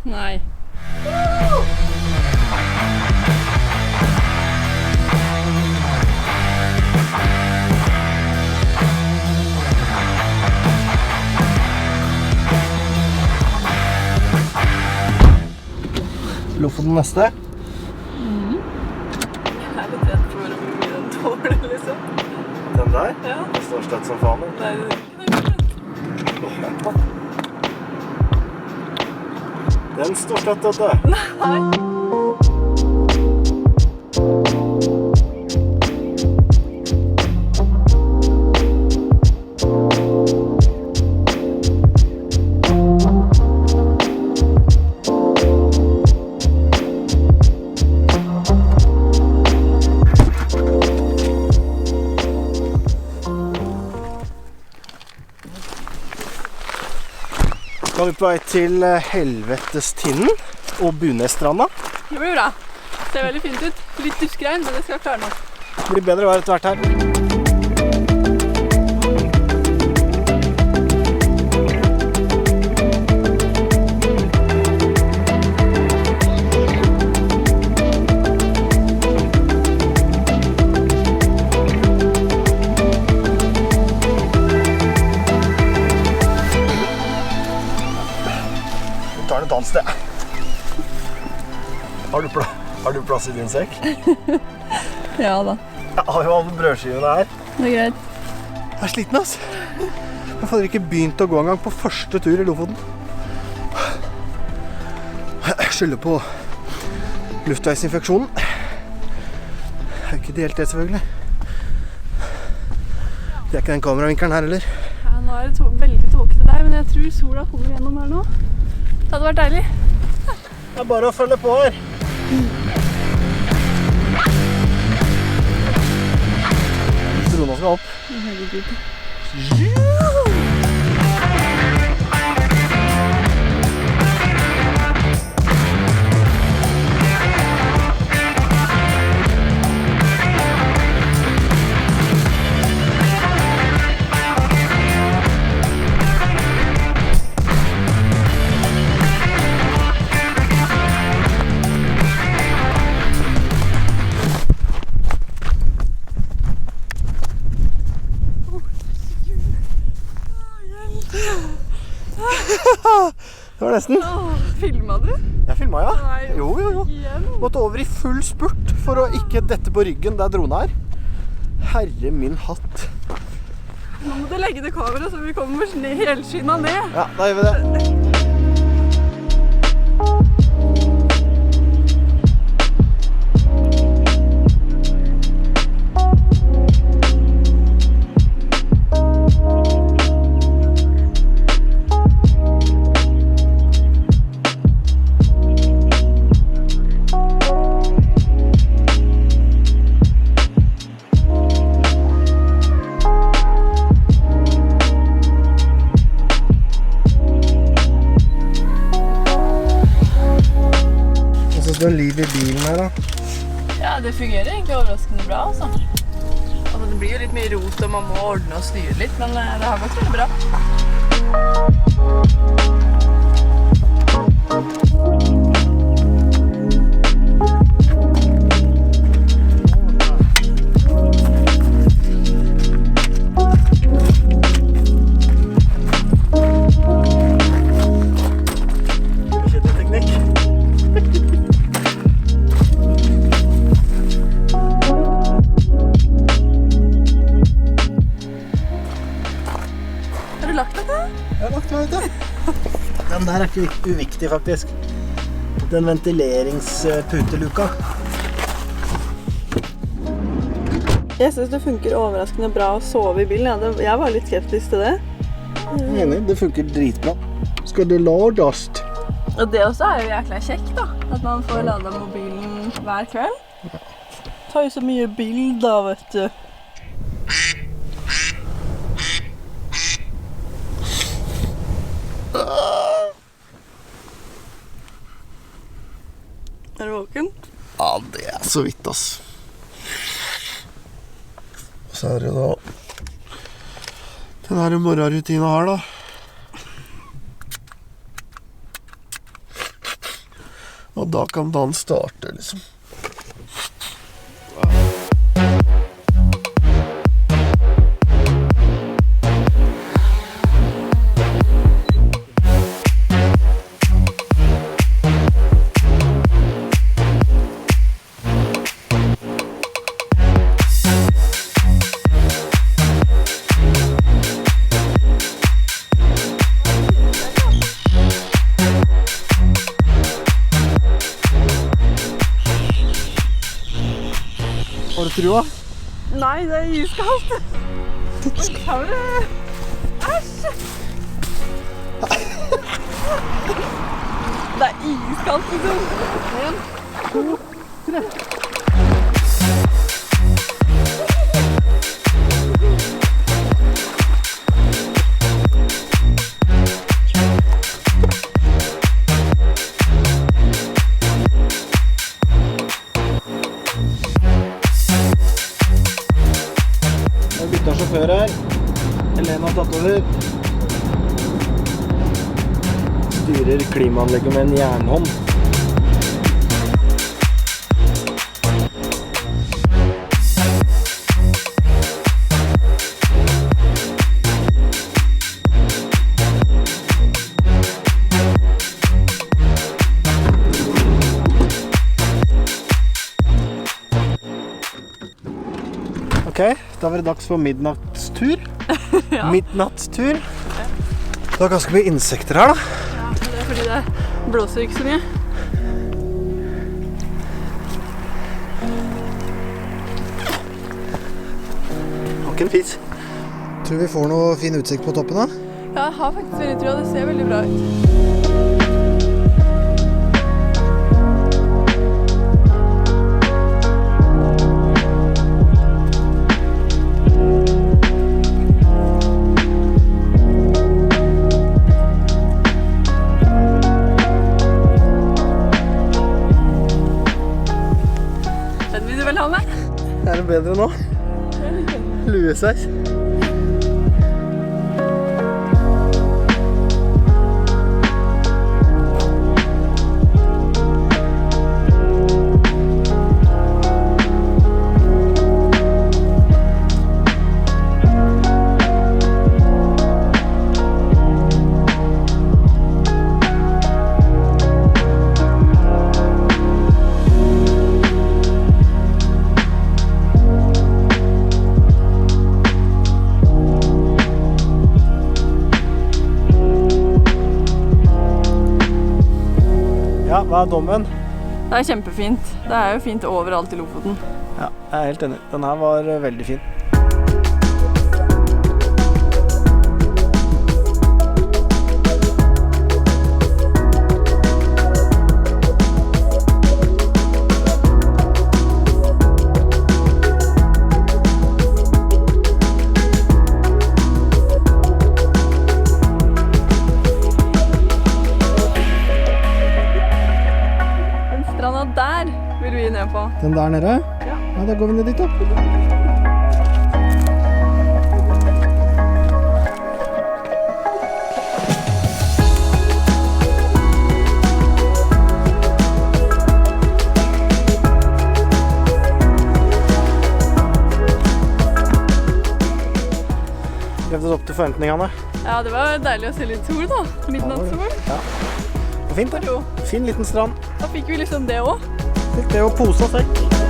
Nei. Lofoten neste. Jeg er litt redd for å bli den tålen, liksom. Den der? Ja. Det står støtt som faen. Nei, det er ikke det. Den står støtt, vet du. Nei. Da er vi på vei til Helvetestinden og Bunestranda. Det blir bra. Det ser veldig fint ut. Litt duskregn, men det skal klare nok. Det blir bedre vær etter hvert her. Vi tar den et annet sted. Har du plass i din sekk? Ja da. Jeg har jo alle brødskivene her. Det er greit. Jeg er sliten, ass. Jeg har faktisk ikke begynt å gå en gang på første tur i Lofoten. Jeg skylder på luftveisinfeksjonen. Det er ikke helt det, selvfølgelig. Det er ikke den kameravinkelen her heller. Ja, nå er det veldig tåkete der, men jeg tror sola kommer gjennom her nå. Det hadde vært deilig. Det er bare å følge på her. Drona skal opp. Det var nesten. Filmet du? Jeg filmet, ja. Nei, Jo. igjen. Måtte over i full spurt for å ikke dette på ryggen der drona er. Herre min hatt. Nå må du legge ned kameraet så vi kommer helskinna ned. Ja, da gjør vi det. Det er liv i bilen her da. Ja, det fungerer egentlig overraskende bra, altså. Altså, det blir jo litt mye rot, og man må ordne og styre litt, men det har gått veldig bra. Den der er ikke uviktig, faktisk. Den ventileringsputeluka. Jeg synes det funker overraskende bra å sove i bilen. Jeg var litt skeptisk til det. Jeg er enig, det funker dritbra. Skal det lades? Og det også er jo jækla kjekt da, at man får ladet mobilen hver kveld. Tar jo så mye bilder, vet du. Er du våken? Ja, det er så vidt, ass. Og så er det da den her morgenrutina her, da. da kan dagen starte, liksom. Har du trua? Nei, det er iskaldt. Æsj! Det er iskaldt, liksom. 1, 2, 3. Bytta sjåfør her. Helene har tatt over. Styrer klimaanlegget med en jernhånd. Ok, da var det dags for midnattstur. Ja. Midnattstur. Det var ganske mye insekter her, da. Ja, det er fordi det blåser ikke så mye. Har ikke en fis. Tror vi får noe fin utsikt på toppen, da. Ja, jeg har faktisk veldig trua. Det ser veldig bra ut. Den vil du vel ha med? Er det bedre nå? Luesveis. Ja, hva er dommen? Det er kjempefint. Det er jo fint overalt i Lofoten. Ja, jeg er helt enig. Den her var veldig fin. Der vil vi ned på. Den der nede? Ja. Ja, da går vi ned dit da. Levde opp til forventningene. Ja, det var deilig å se litt sol da. Midnattssol. Ja. Det var fint da. Fin liten strand. Da fikk vi liksom det også. Fikk det å pose og sekk.